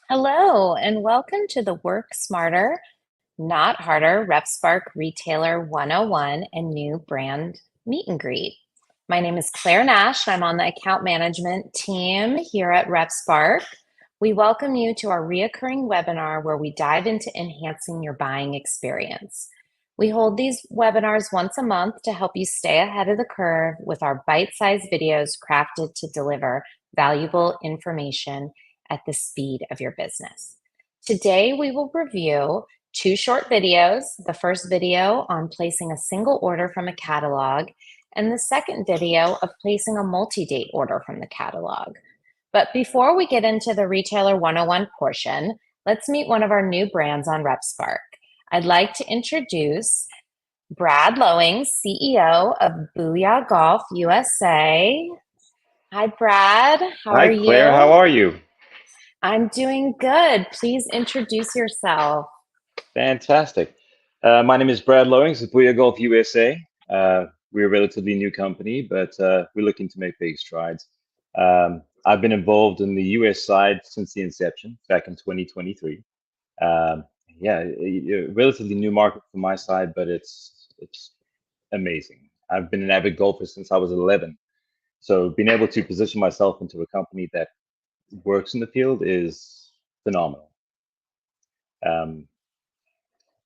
Hello, and welcome to the Work Smarter, Not Harder RepSpark Retailer 101 and New Brand Meet and Greet. My name is Claire Nash, and I'm on the account management team here at RepSpark. We welcome you to our reoccurring webinar where we dive into enhancing your buying experience. We hold these webinars once a month to help you stay ahead of the curve with our bite-sized videos crafted to deliver valuable information at the speed of your business. Today, we will review two short videos. The first video on placing a single order from a catalog, and the second video of placing a multi-date order from the catalog. But before we get into the Retailer 101 portion, let's meet one of our new brands on RepSpark. I'd like to introduce Brad Lowings, CEO of Booyah Golf USA. Hi, Brad. How Hi, are Claire. How you? are you? I'm doing good. Please introduce yourself. Fantastic. My name is Brad Lowings of Booyah Golf USA. We're a relatively new company, but we're looking to make big strides. I've been involved in the US side since the inception back in 2023. Yeah, a relatively new market from my side, but it's amazing. I've been an avid golfer since I was 11. So being able to position myself into a company that works in the field is phenomenal. Um,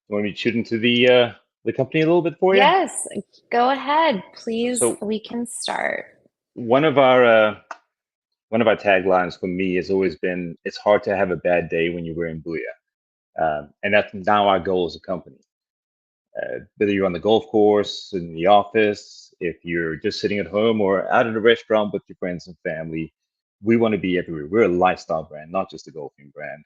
Want me to shoot into the company a little bit for you? Yes, go ahead. Please, So we can start. one of our uh, one of our taglines for me has always been, "It's hard to have a bad day when you're wearing Booyah," and that's now our goal as a company. Whether you're on the golf course, in the office, if you're just sitting at home or out at a restaurant with your friends and family, we want to be everywhere. We're a lifestyle brand, not just a golfing brand.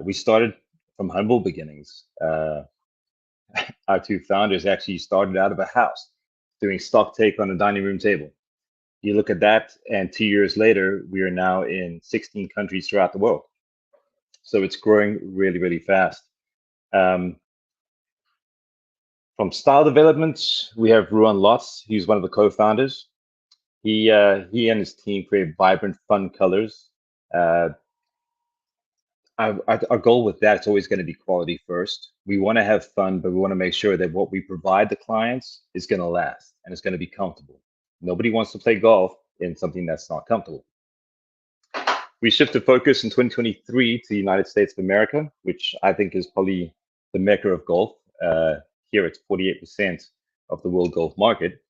We started from humble beginnings. Our two founders actually started out of a house doing stock take on a dining room table. You look at that, and 2 years later, we are now in 16 countries throughout the world. So it's growing really, really fast. Um, from style development, we have Ruan Lotz. He's one of the co-founders. He and his team create vibrant, fun colors. Uh, our goal with that is always going to be quality first. We want to have fun, but we want to make sure that what we provide the clients is going to last and it's going to be comfortable. Nobody wants to play golf in something that's not comfortable. We shifted focus in 2023 to the United States of America, which I think is probably the mecca of golf. Here it's 48% of the world golf market.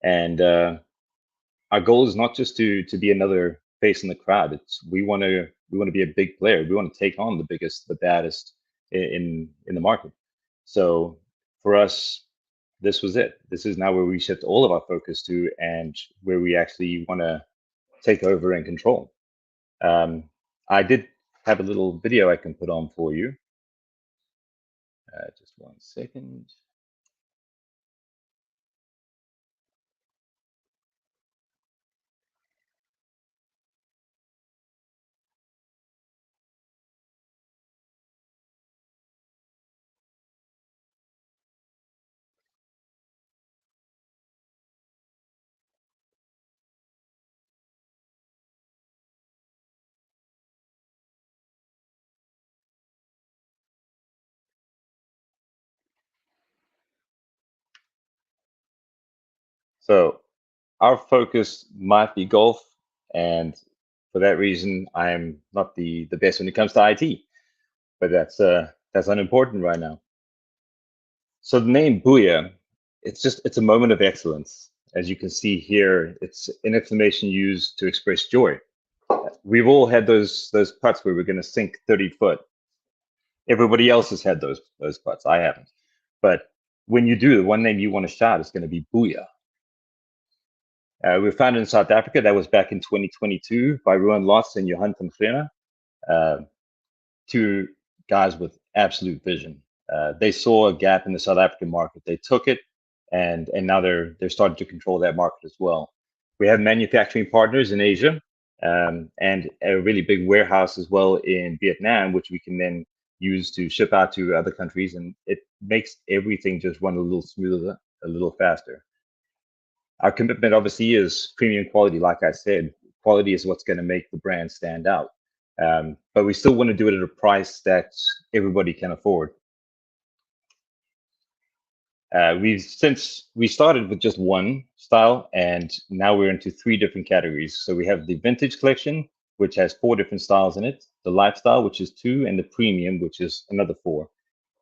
And our goal is not just to be another face in the crowd. It's we want to be a big player. We want to take on the biggest, the baddest in the market. So for us, this was it. This is now where we shift all of our focus to, and where we actually want to take over and control. Um, I did have a little video I can put on for you. Just 1 second. So our focus might be golf, and for that reason, I'm not the best when it comes to IT, but that's unimportant right now. So the name Booyah, it's a moment of excellence. As you can see here, it's an exclamation used to express joy. We've all had those putts where we're going to sink 30 foot. Everybody else has had those putts. I haven't. But when you do, the one name you want to shout is going to be Booyah. We were founded in South Africa. That was back in 2022 by Ruan Lotz and Johan van Grena, two guys with absolute vision. They saw a gap in the South African market. They took it, and now they're starting to control that market as well. We have manufacturing partners in Asia, and a really big warehouse as well in Vietnam, which we can then use to ship out to other countries, and it makes everything just run a little smoother, a little faster. Our commitment obviously is premium quality. Like I said, quality is what's going to make the brand stand out. But we still want to do it at a price that everybody can afford. Since we started with just one style, and now we're into 3 different categories. So we have the vintage collection, which has 4 different styles in it, the lifestyle, which is 2, and the premium, which is another 4.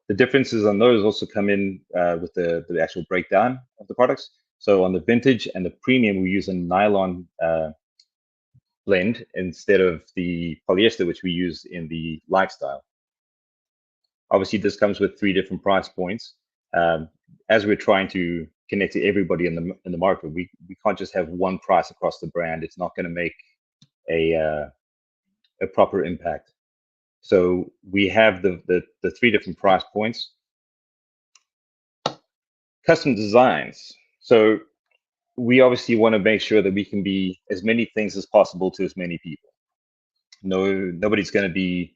The differences on those also come in with the actual breakdown of the products. So on the vintage and the premium, we use a nylon blend instead of the polyester, which we use in the lifestyle. Obviously, this comes with 3 different price points. As we're trying to connect to everybody in the market, we can't just have one price across the brand. It's not going to make a proper impact. So we have the 3 different price points. Custom designs. So we obviously want to make sure that we can be as many things as possible to as many people. Nobody's going to be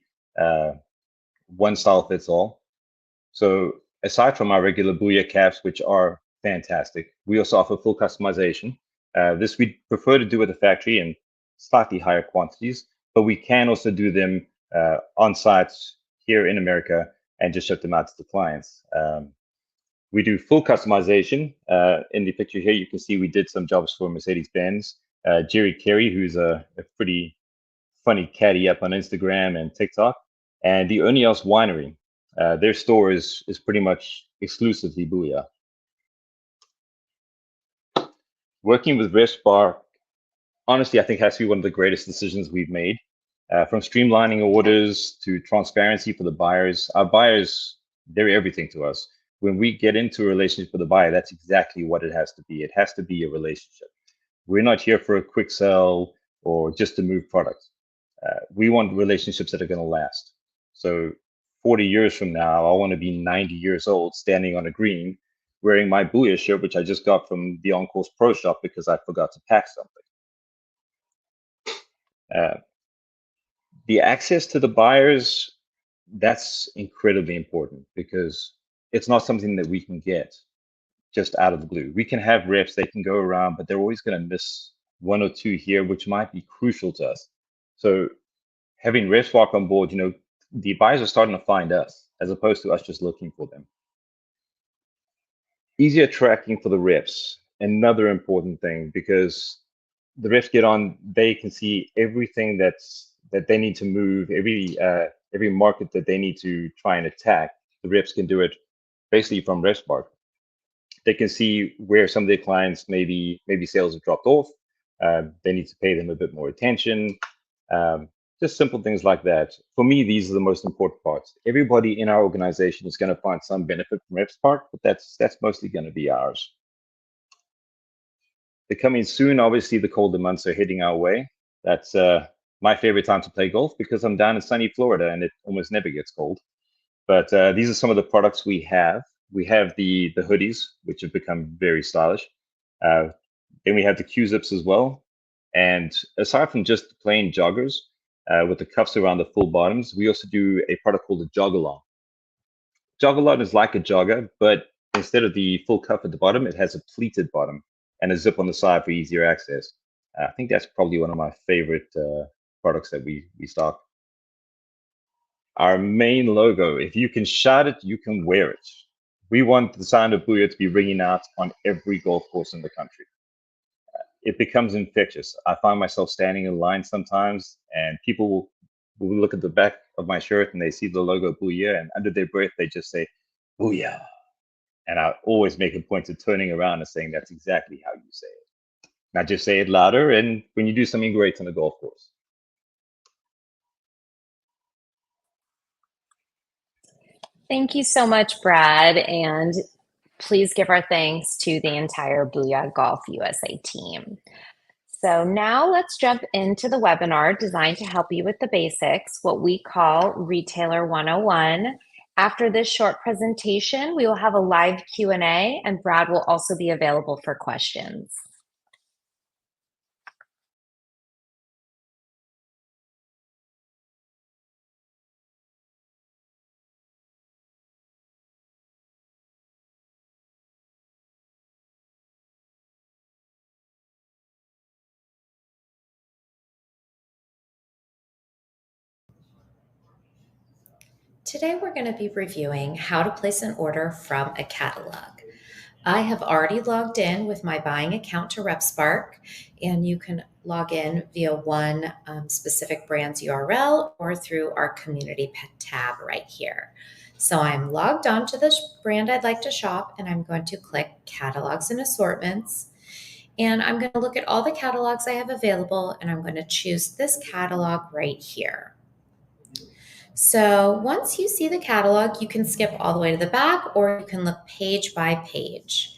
one style fits all. So aside from our regular Booyah caps, which are fantastic, we also offer full customization. This we prefer to do at the factory in slightly higher quantities, but we can also do them on site here in America and just ship them out to the clients. We do full customization. In the picture here, you can see we did some jobs for Mercedes-Benz. Jerry Carey, who's a pretty funny caddy up on Instagram and TikTok, and the Only Else Winery. Their store is pretty much exclusively Booyah. Working with RepSpark, honestly, I think has to be one of the greatest decisions we've made. From streamlining orders to transparency for the buyers. Our buyers, they're everything to us. When we get into a relationship with the buyer, that's exactly what it has to be. It has to be a relationship. We're not here for a quick sell or just to move products. We want relationships that are going to last. So 40 years from now, I want to be 90 years old, standing on a green, wearing my Booyah shirt, which I just got from the On-Course Pro Shop because I forgot to pack something. The access to the buyers, that's incredibly important because it's not something that we can get just out of the blue. We can have reps, they can go around, but they're always going to miss 1 or 2 here, which might be crucial to us. So having RepSpark on board, the buyers are starting to find us as opposed to us just looking for them. Easier tracking for the reps, another important thing, because the reps get on, they can see everything that they need to move, every market that they need to try and attack. The reps can do it basically from RepSpark. They can see where some of their clients maybe sales have dropped off. They need to pay them a bit more attention. Just simple things like that. For me, these are the most important parts. Everybody in our organization is going to find some benefit from RepSpark, but that's mostly going to be ours. They're coming soon. Obviously, the colder months are heading our way. That's my favorite time to play golf because I'm down in sunny Florida and it almost never gets cold. But these are some of the products we have. We have the hoodies, which have become very stylish. Then we have the Q-zips as well. And aside from just plain joggers with the cuffs around the full bottoms, we also do a product called a jog-along. Jog-along is like a jogger, but instead of the full cuff at the bottom, it has a pleated bottom and a zip on the side for easier access. I think that's probably one of my favorite products that we stock. Our main logo, if you can shout it, you can wear it. We want the sound of Booyah to be ringing out on every golf course in the country. It becomes infectious. I find myself standing in line sometimes and people will look at the back of my shirt and they see the logo Booyah and under their breath, they just say, Booyah. And I always make a point of turning around and saying, that's exactly how you say it. Now just say it louder and when you do something great on the golf course. Thank you so much, Brad, and please give our thanks to the entire Booyah Golf USA team. So now let's jump into the webinar designed to help you with the basics, what we call Retailer 101. After this short presentation, we will have a live Q&A and Brad will also be available for questions. Today we're going to be reviewing how to place an order from a catalog. I have already logged in with my buying account to RepSpark, and you can log in via one specific brand's URL or through our community tab right here. So I'm logged on to the brand I'd like to shop, and I'm going to click Catalogs and Assortments. And I'm going to look at all the catalogs I have available, and I'm going to choose this catalog right here. So once you see the catalog, you can skip all the way to the back, or you can look page by page.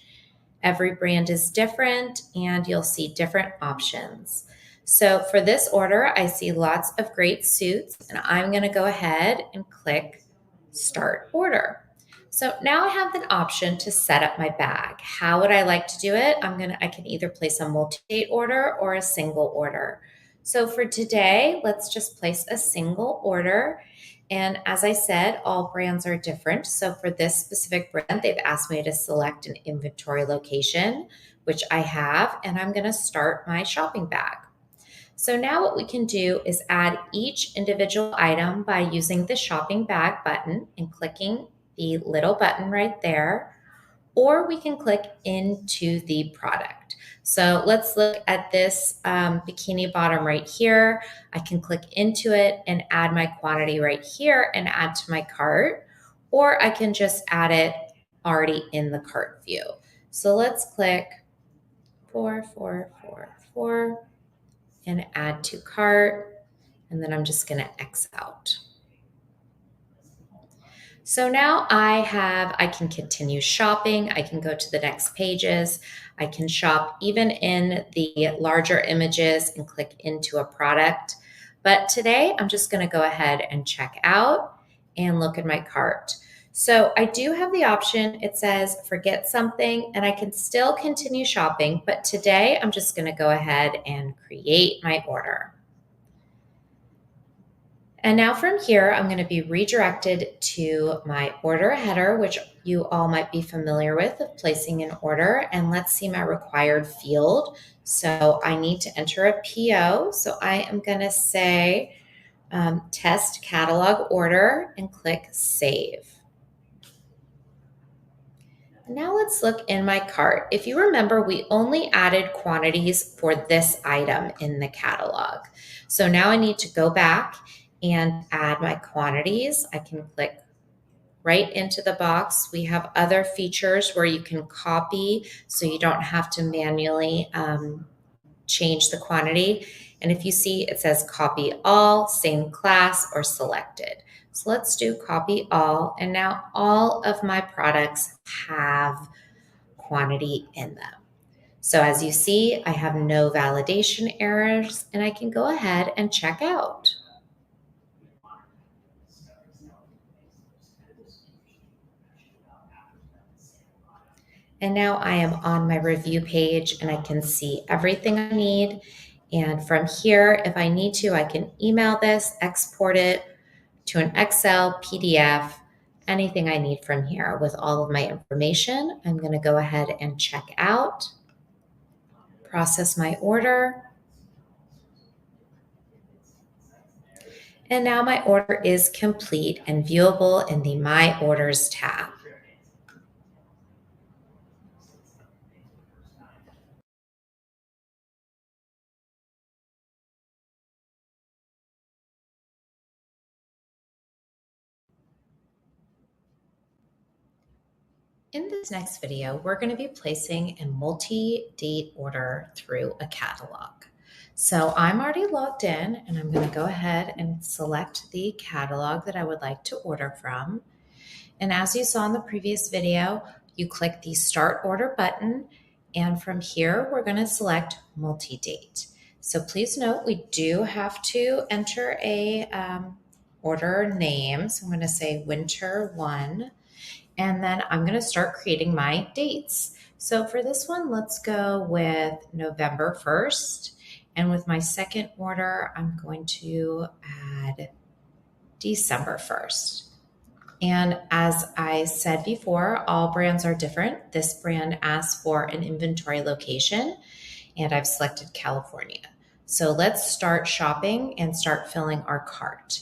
Every brand is different, and you'll see different options. So for this order, I see lots of great suits, and I'm going to go ahead and click Start Order. So now I have an option to set up my bag. How would I like to do it? I can either place a multi-date order or a single order. So for today, let's just place a single order. And as I said, all brands are different. So for this specific brand, they've asked me to select an inventory location, which I have, and I'm going to start my shopping bag. So now what we can do is add each individual item by using the shopping bag button and clicking the little button right there, or we can click into the product. So let's look at this bikini bottom right here. I can click into it and add my quantity right here and add to my cart, or I can just add it already in the cart view. So let's click 4444 and add to cart, and then I'm just going to X out. So now I can continue shopping. I can go to the next pages. I can shop even in the larger images and click into a product. But today I'm just going to go ahead and check out and look at my cart. So I do have the option. It says forget something, and I can still continue shopping. But today I'm just going to go ahead and create my order. And now from here, I'm going to be redirected to my order header, which you all might be familiar with of placing an order. And let's see my required field. So I need to enter a PO. So I am going to say test catalog order and click save. Now let's look in my cart. If you remember, we only added quantities for this item in the catalog. So now I need to go back and add my quantities. I can click right into the box. We have other features where you can copy so you don't have to manually change the quantity. And if you see, it says copy all, same class, or selected. So let's do copy all. And now all of my products have quantity in them. So as you see, I have no validation errors, and I can go ahead and check out. And now I am on my review page, and I can see everything I need. And from here, if I need to, I can email this, export it to an Excel, PDF, anything I need from here with all of my information. I'm going to go ahead and check out, process my order. And now my order is complete and viewable in the My Orders tab. In this next video, we're going to be placing a multi-date order through a catalog. So I'm already logged in, and I'm going to go ahead and select the catalog that I would like to order from. And as you saw in the previous video, you click the Start Order button, and from here, we're going to select multi-date. So please note, we do have to enter a order name. So I'm going to say Winter 1. And then I'm going to start creating my dates. So for this one, let's go with November 1st. And with my second order, I'm going to add December 1st. And as I said before, all brands are different. This brand asks for an inventory location, and I've selected California. So let's start shopping and start filling our cart.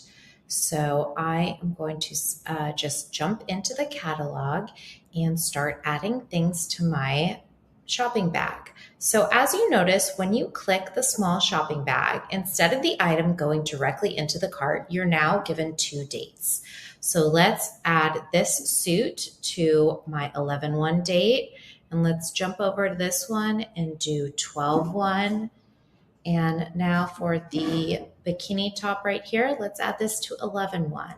So I am going to just jump into the catalog and start adding things to my shopping bag. So as you notice, when you click the small shopping bag, instead of the item going directly into the cart, you're now given 2 dates. So let's add this suit to my 11/1 date. And let's jump over to this one and do 12/1. And now for the bikini top right here, let's add this to 11/1.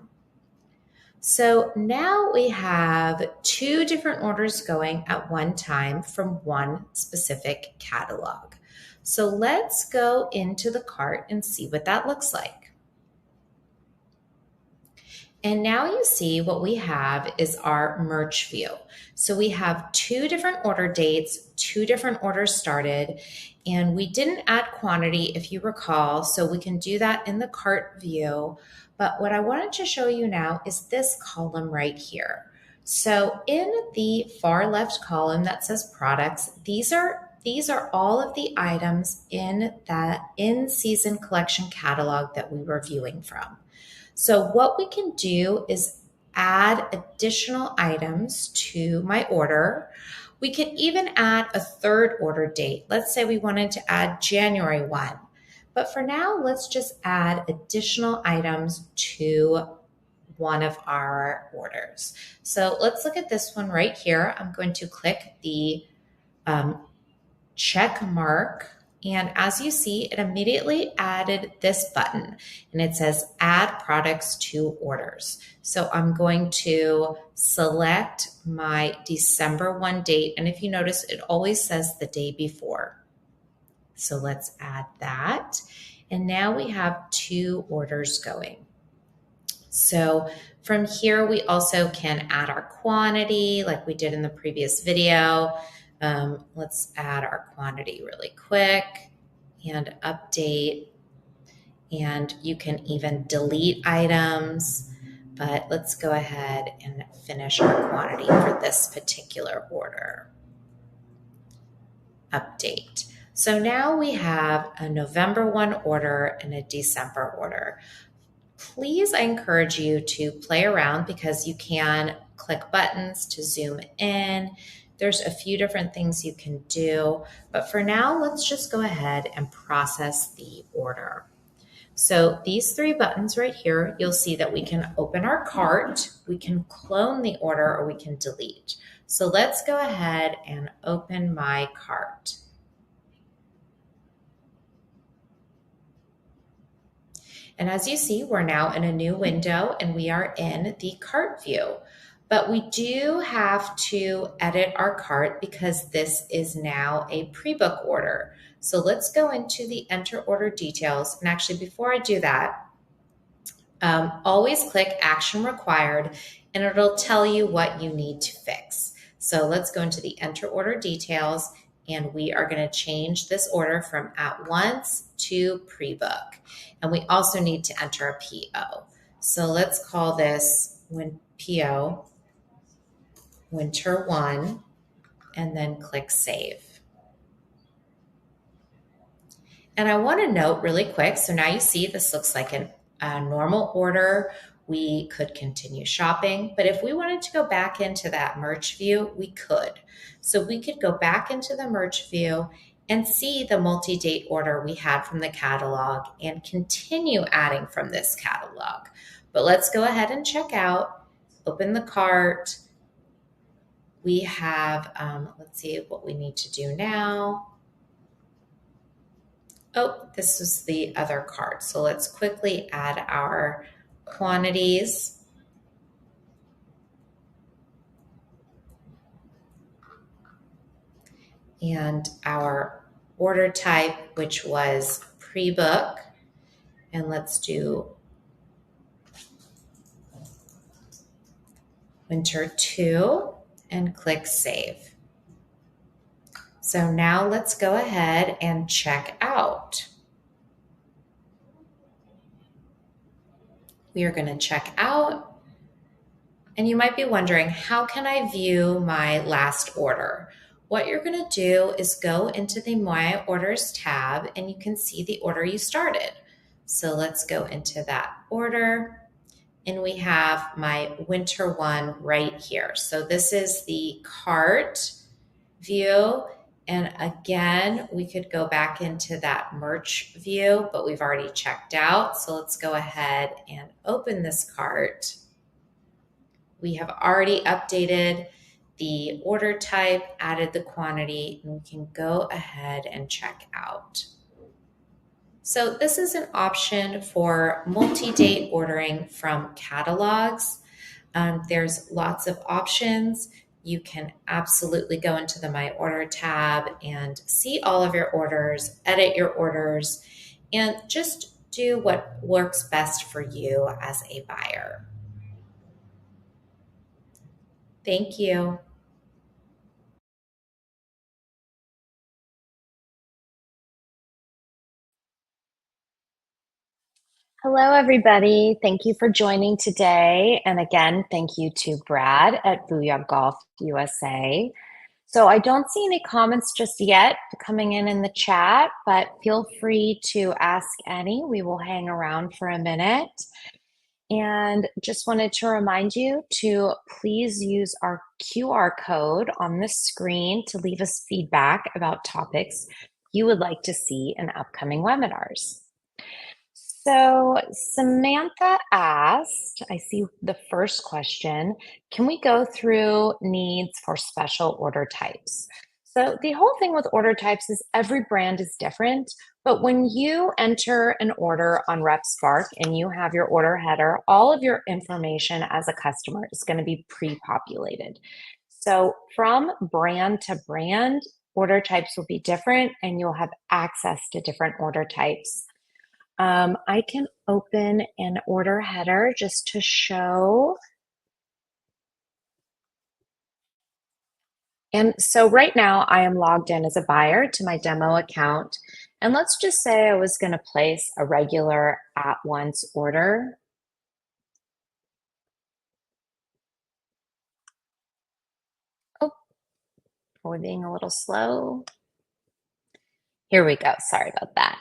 So now we have 2 different orders going at one time from one specific catalog. So let's go into the cart and see what that looks like. And now you see what we have is our merch view. So we have 2 different order dates, 2 different orders started, and we didn't add quantity if you recall, so we can do that in the cart view. But what I wanted to show you now is this column right here. So in the far left column that says products, these are all of the items in that in-season collection catalog that we were viewing from. So what we can do is add additional items to my order. We can even add a 3rd order date. Let's say we wanted to add January 1. But for now, let's just add additional items to one of our orders. So let's look at this one right here. I'm going to click the check mark. And as you see, it immediately added this button and it says add products to orders. So I'm going to select my December 1 date. And if you notice, it always says the day before. So let's add that. And now we have 2 orders going. So from here, we also can add our quantity like we did in the previous video. Let's add our quantity really quick and update. And you can even delete items, but let's go ahead and finish our quantity for this particular order. Update. So now we have a November 1 order and a December order. Please, I encourage you to play around because you can click buttons to zoom in. There's a few different things you can do, but for now, let's just go ahead and process the order. So these 3 buttons right here, you'll see that we can open our cart, we can clone the order, or we can delete. So let's go ahead and open my cart. And as you see, we're now in a new window and we are in the cart view. But we do have to edit our cart because this is now a pre-book order. So let's go into the enter order details. And actually, before I do that, always click action required and it'll tell you what you need to fix. So let's go into the enter order details and we are going to change this order from at once to pre-book. And we also need to enter a PO. So let's call this PO Winter 1 and then click Save. And I want to note really quick, so now you see this looks like a normal order. We could continue shopping, but if we wanted to go back into that merch view, we could. So we could go back into the merch view and see the multi-date order we had from the catalog and continue adding from this catalog. But let's go ahead and check out, open the cart. We have, let's see what we need to do now. Oh, this is the other cart. So let's quickly add our quantities. And our order type, which was pre-book. And let's do Winter 2 and click Save. So now let's go ahead and check out. We are going to check out. And you might be wondering, how can I view my last order? What you're going to do is go into the My Orders tab and you can see the order you started. So let's go into that order. and we have my winter one right here. So this is the cart view. And again, we could go back into that merch view, but we've already checked out. So let's go ahead and open this cart. We have already updated the order type, added the quantity, and we can go ahead and check out. So this is an option for multi-date ordering from catalogs. There's lots of options. You can absolutely go into the My Order tab and see all of your orders, edit your orders, and just do what works best for you as a buyer. Thank you. Hello, everybody. Thank you for joining today. And again, thank you to Brad at Booyah Golf USA. So I don't see any comments just yet coming in the chat, but feel free to ask any. We will hang around for a minute. And just wanted to remind you to please use our QR code on the screen to leave us feedback about topics you would like to see in upcoming webinars. So Samantha asked, I see the first question, can we go through needs for special order types? So the whole thing with order types is every brand is different, but when you enter an order on RepSpark and you have your order header, all of your information as a customer is going to be pre-populated. So from brand to brand, order types will be different and you'll have access to different order types. I can open an order header just to show. And so right now I am logged in as a buyer to my demo account. And let's just say I was going to place a regular at-once order. Oh, we're being a little slow. Here we go. Sorry about that.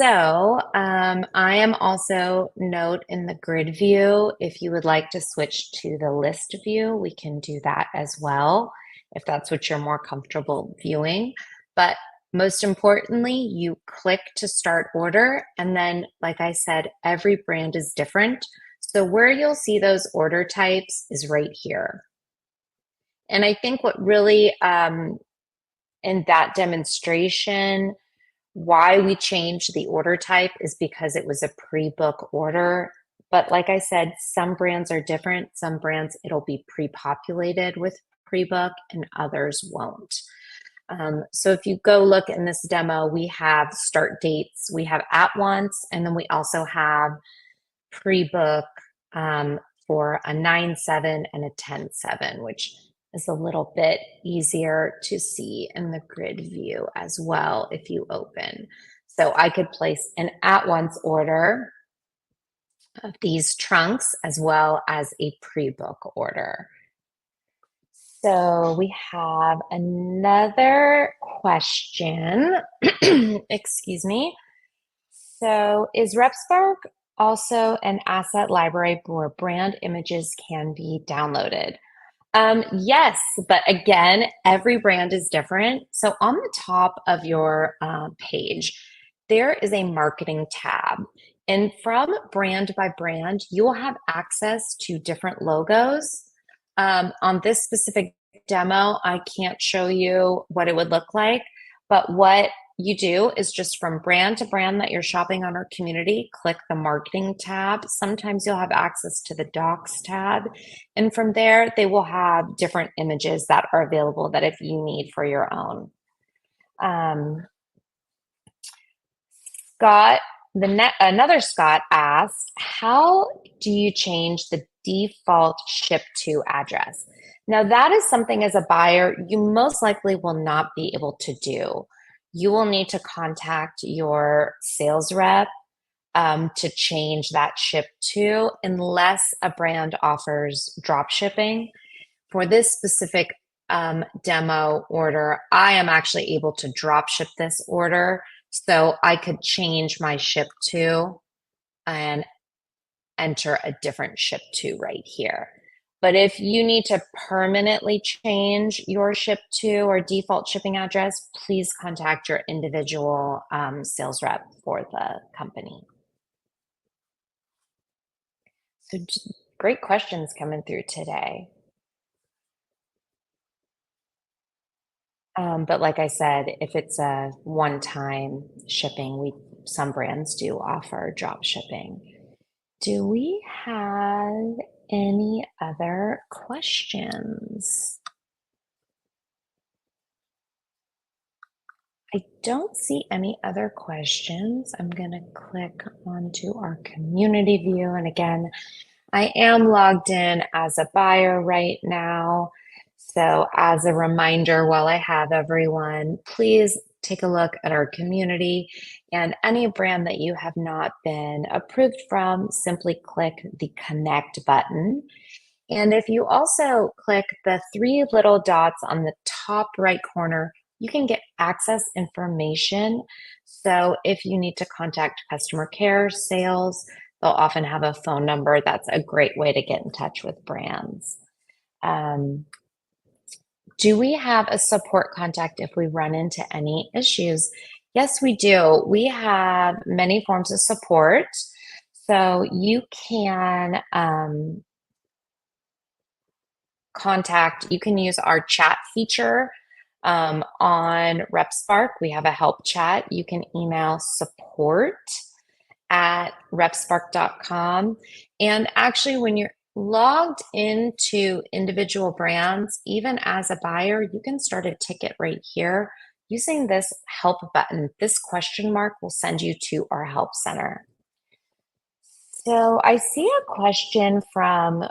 So I am also note in the grid view. If you would like to switch to the list view, we can do that as well, if that's what you're more comfortable viewing. But most importantly, you click to start order. And then, like I said, every brand is different. So where you'll see those order types is right here. And I think what really, in that demonstration, why we changed the order type is because it was a pre-book order. But like I said, some brands are different. Some brands, it'll be pre-populated with pre-book and others won't. So if you go look in this demo, we have start dates, we have at once, and then we also have pre-book for a 9/7 and a 10/7, which is a little bit easier to see in the grid view as well if you open. So I could place an at-once order of these trunks as well as a pre-book order. So we have another question. Excuse me. So is RepSpark also an asset library where brand images can be downloaded? Yes, but again, every brand is different. So on the top of your page, there is a marketing tab. And from brand by brand, you will have access to different logos. On this specific demo, I can't show you what it would look like, but what you do is just from brand to brand that you're shopping on our community, click the marketing tab. Sometimes you'll have access to the docs tab. And from there, they will have different images that are available that if you need for your own. Scott, another Scott asked, how do you change the default ship to address? Now that is something as a buyer, you most likely will not be able to do. You will need to contact your sales rep to change that ship to, unless a brand offers drop shipping. For this specific demo order, I am actually able to drop ship this order. So I could change my ship to and enter a different ship to right here. But if you need to permanently change your ship to or default shipping address, please contact your individual sales rep for the company. So great questions coming through today. But like I said, if it's a one-time shipping, some brands do offer drop shipping. Do we have any other questions? I don't see any other questions. I'm going to click onto our community view. And again, I am logged in as a buyer right now. So as a reminder, while I have everyone, please take a look at our community, and any brand that you have not been approved from, simply click the connect button. And if you also click the three little dots on the top right corner, you can get access information. So if you need to contact customer care, sales, they'll often have a phone number. That's a great way to get in touch with brands. Do we have a support contact if we run into any issues? Yes, we do. We have many forms of support. So you can you can use our chat feature on RepSpark. We have a help chat. You can email support@repspark.com. And actually, when you're logged into individual brands, even as a buyer, you can start a ticket right here using this help button. This question mark will send you to our help center. So I see a question for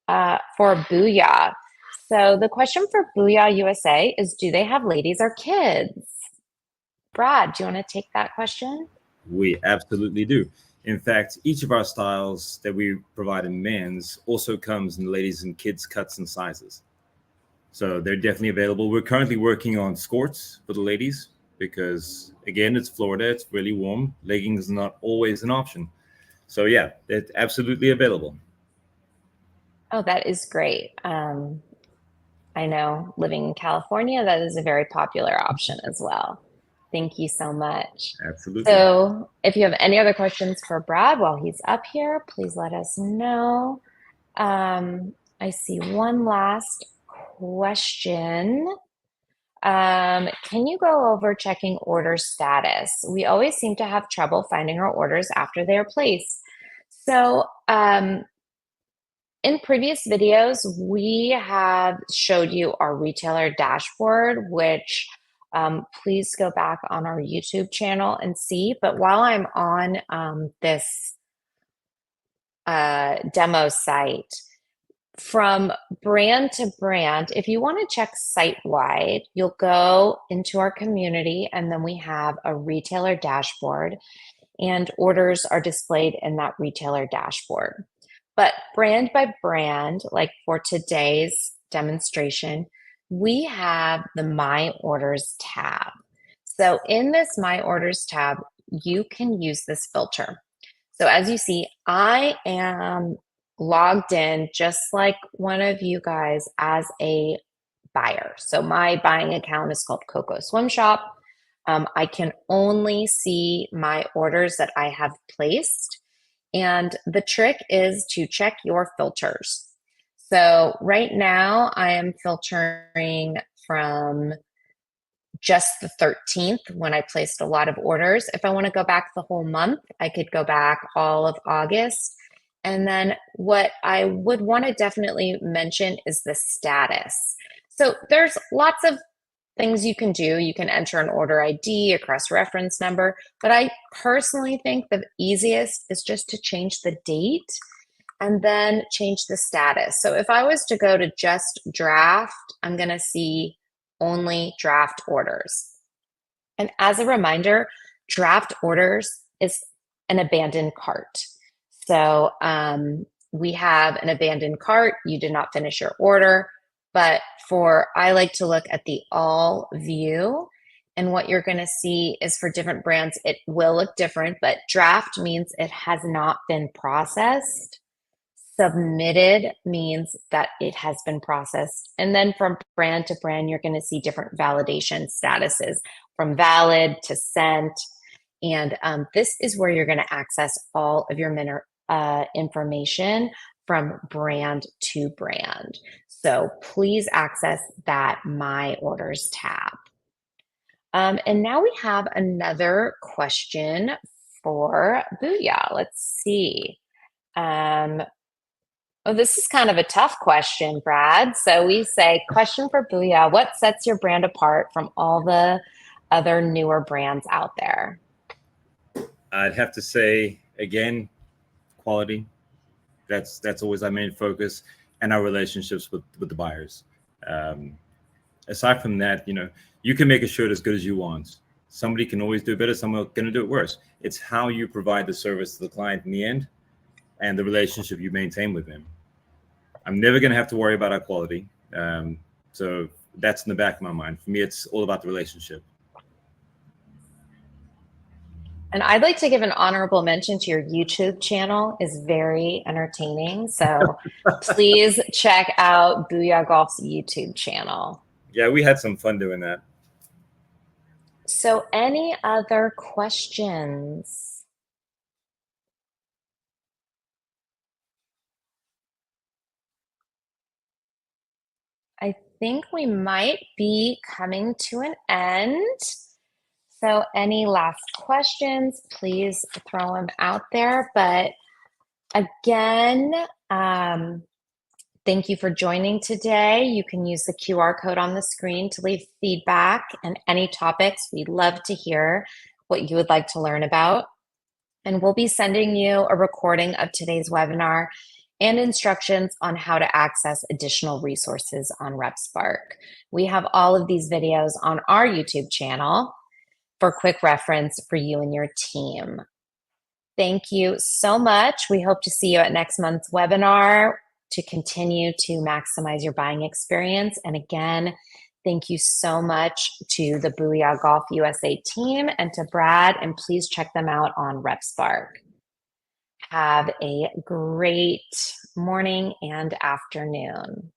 Booyah. So the question for Booyah USA is, do they have ladies or kids? Brad, do you want to take that question? We absolutely do. In fact, each of our styles that we provide in men's also comes in ladies and kids cuts and sizes. So they're definitely available. We're currently working on skirts for the ladies because, again, it's Florida. It's really warm. Leggings is not always an option. So, yeah, it's absolutely available. Oh, that is great. I know living in California, that is a very popular option as well. Thank you so much. Absolutely. So if you have any other questions for Brad while he's up here, please let us know. I see one last question. Can you go over checking order status? We always seem to have trouble finding our orders after they are placed. So in previous videos, we have showed you our retailer dashboard, which please go back on our YouTube channel and see. But while I'm on this demo site, from brand to brand, if you want to check site-wide, you'll go into our community, and then we have a retailer dashboard, and orders are displayed in that retailer dashboard. But brand by brand, like for today's demonstration, we have the My Orders tab. So in this My Orders tab, you can use this filter. So as you see, I am logged in just like one of you guys as a buyer. So my buying account is called Coco Swim Shop. I can only see my orders that I have placed. And the trick is to check your filters. So right now I am filtering from just the 13th when I placed a lot of orders. If I want to go back the whole month, I could go back all of August. And then what I would want to definitely mention is the status. So there's lots of things you can do. You can enter an order ID, a cross-reference number, but I personally think the easiest is just to change the date and then change the status. So if I was to go to just draft, I'm going to see only draft orders. And as a reminder, draft orders is an abandoned cart. So we have an abandoned cart. You did not finish your order. But I like to look at the all view. And what you're going to see is for different brands, it will look different, but draft means it has not been processed. Submitted means that it has been processed. And then from brand to brand, you're going to see different validation statuses from valid to sent. And this is where you're going to access all of your information from brand to brand. So please access that My Orders tab. And now we have another question for Booyah. Let's see. Oh, this is kind of a tough question, Brad. So we say, question for Booyah, what sets your brand apart from all the other newer brands out there? I'd have to say, again, quality. That's always our main focus, and our relationships with the buyers. Aside from that, you can make a shirt as good as you want. Somebody can always do it better. Someone going to do it worse. It's how you provide the service to the client in the end, and the relationship you maintain with them. I'm never going to have to worry about our quality. So that's in the back of my mind. For me, it's all about the relationship. And I'd like to give an honorable mention to your YouTube channel. Is very entertaining. So please check out Booyah Golf's YouTube channel. Yeah, we had some fun doing that. So any other questions? I think we might be coming to an end. So any last questions, please throw them out there. But again, thank you for joining today. You can use the QR code on the screen to leave feedback and any topics. We'd love to hear what you would like to learn about. And we'll be sending you a recording of today's webinar and instructions on how to access additional resources on RepSpark. We have all of these videos on our YouTube channel for quick reference for you and your team. Thank you so much. We hope to see you at next month's webinar to continue to maximize your buying experience. And again, thank you so much to the Booyah Golf USA team and to Brad, and please check them out on RepSpark. Have a great morning and afternoon.